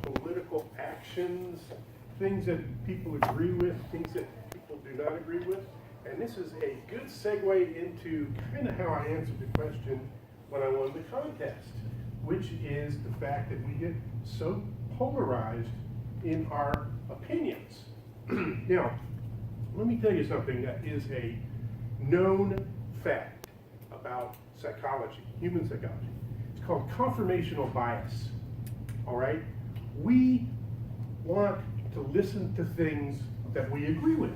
Political actions, things that people agree with, things that people do not agree with. And this is a good segue into kind of how I answered the question when I won the contest, which is the fact that we get so polarized in our opinions. Now, let me tell you something that is a known fact about psychology, human psychology. It's called confirmational bias, all right? We want to listen to things that we agree with.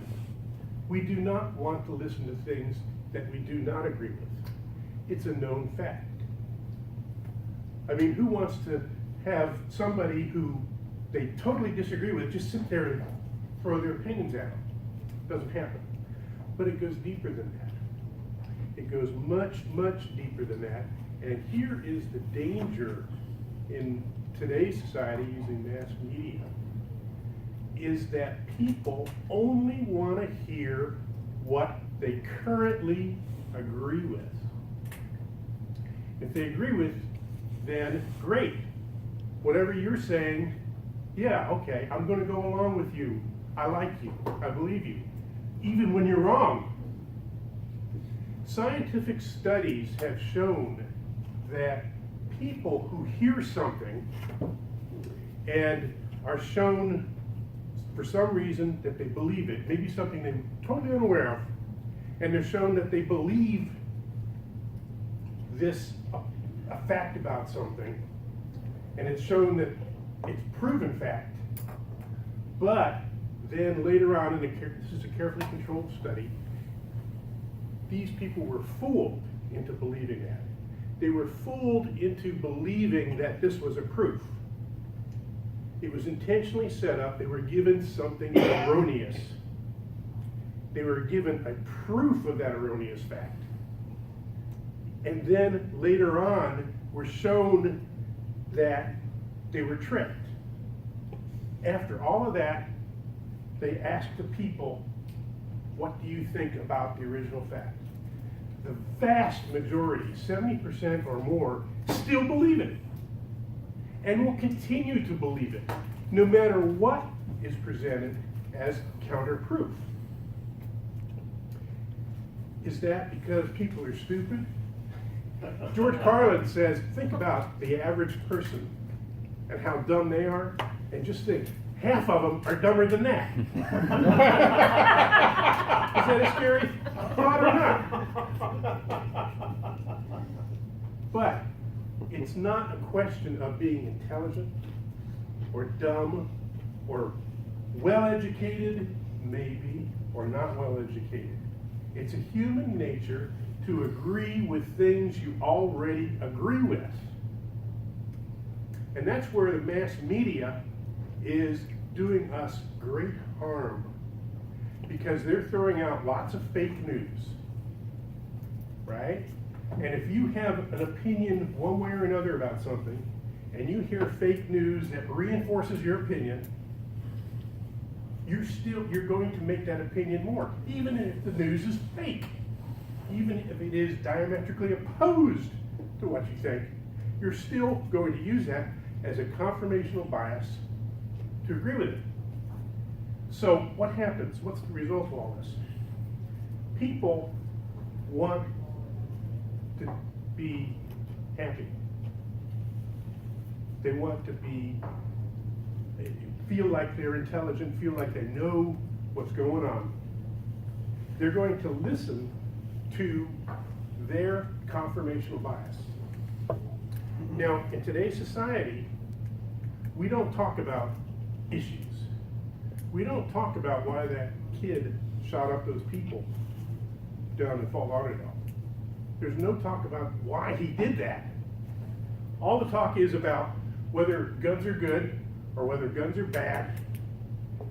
We do not want to listen to things that we do not agree with. It's a known fact. I mean, who wants to have somebody who they totally disagree with just sit there and throw their opinions at them? Doesn't happen. But it goes deeper than that. It goes much, much deeper than that. And here is the danger in today's society using mass media, is that people only want to hear what they currently agree with. If they agree with, then great. Whatever you're saying, yeah, okay, I'm going to go along with you. I like you. I believe you. Even when you're wrong. Scientific studies have shown that people who hear something and are shown for some reason that they believe it, maybe something they're totally unaware of, and they're shown that they believe this a fact about something, and it's shown that it's proven fact, but then later on, this is a carefully controlled study, these people were fooled into believing that. They were fooled into believing that this was a proof. It was intentionally set up. They were given something erroneous. They were given a proof of that erroneous fact. And then later on, were shown that they were tricked. After all of that, they asked the people, what do you think about the original fact? The vast majority, 70% or more, still believe it and will continue to believe it, no matter what is presented as counter-proof. Is that because people are stupid? George Carlin says, think about the average person and how dumb they are, and just think, half of them are dumber than that. Is that a scary thought or not? But it's not a question of being intelligent or dumb or well-educated, maybe, or not well-educated. It's a human nature to agree with things you already agree with. And that's where the mass media is doing us great harm, because they're throwing out lots of fake news, right? And if you have an opinion one way or another about something, and you hear fake news that reinforces your opinion, you're going to make that opinion more, even if the news is fake, even if it is diametrically opposed to what you think. You're still going to use that as a confirmational bias to agree with it. So what happens? What's the result of all this? People want to be happy. They want to feel like they're intelligent, feel like they know what's going on. They're going to listen to their confirmational bias. Now, in today's society, we don't talk about issues. We don't talk about why that kid shot up those people down in Fort Lauderdale. There's no talk about why he did that. All the talk is about whether guns are good or whether guns are bad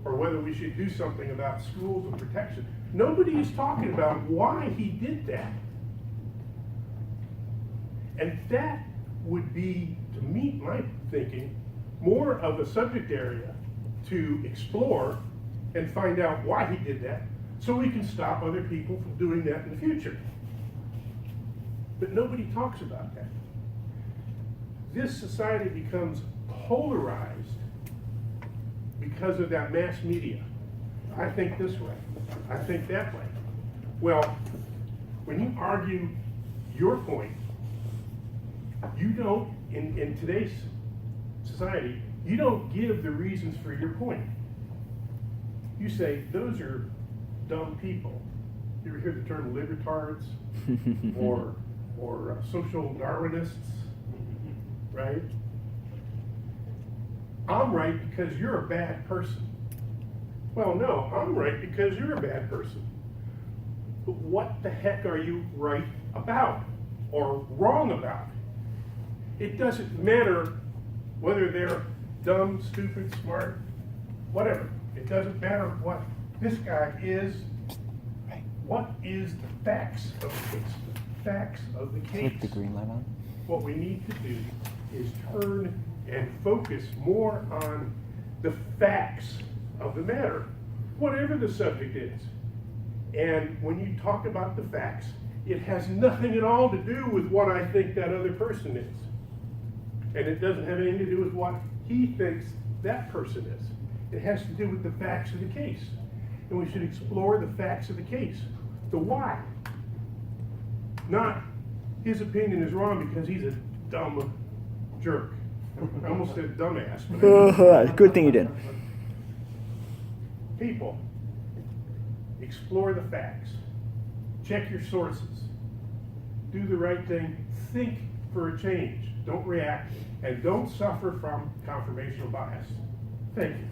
or whether we should do something about schools and protection. Nobody is talking about why he did that. And that would be, to meet my thinking, more of a subject area to explore and find out why he did that, so we can stop other people from doing that in the future. But nobody talks about that. This society becomes polarized because of that mass media. I think this way. I think that way. Well, when you argue your point, you don't, in today's society, you don't give the reasons for your point. You say, those are dumb people. You ever hear the term libertards or social Darwinists, right? I'm right because you're a bad person. Well, no, I'm right because you're a bad person. But what the heck are you right about or wrong about? It doesn't matter whether they're dumb, stupid, smart, whatever. It doesn't matter what this guy is. What is the facts of the case? The facts of the case. Flip the green light on. What we need to do is turn and focus more on the facts of the matter, whatever the subject is. And when you talk about the facts, it has nothing at all to do with what I think that other person is. And it doesn't have anything to do with what he thinks that person is. It has to do with the facts of the case. And we should explore the facts of the case. The why. Not his opinion is wrong because he's a dumb jerk. I almost said dumbass. But Good thing you did. People, explore the facts. Check your sources. Do the right thing. Think for a change. Don't react. And don't suffer from confirmational bias. Thank you.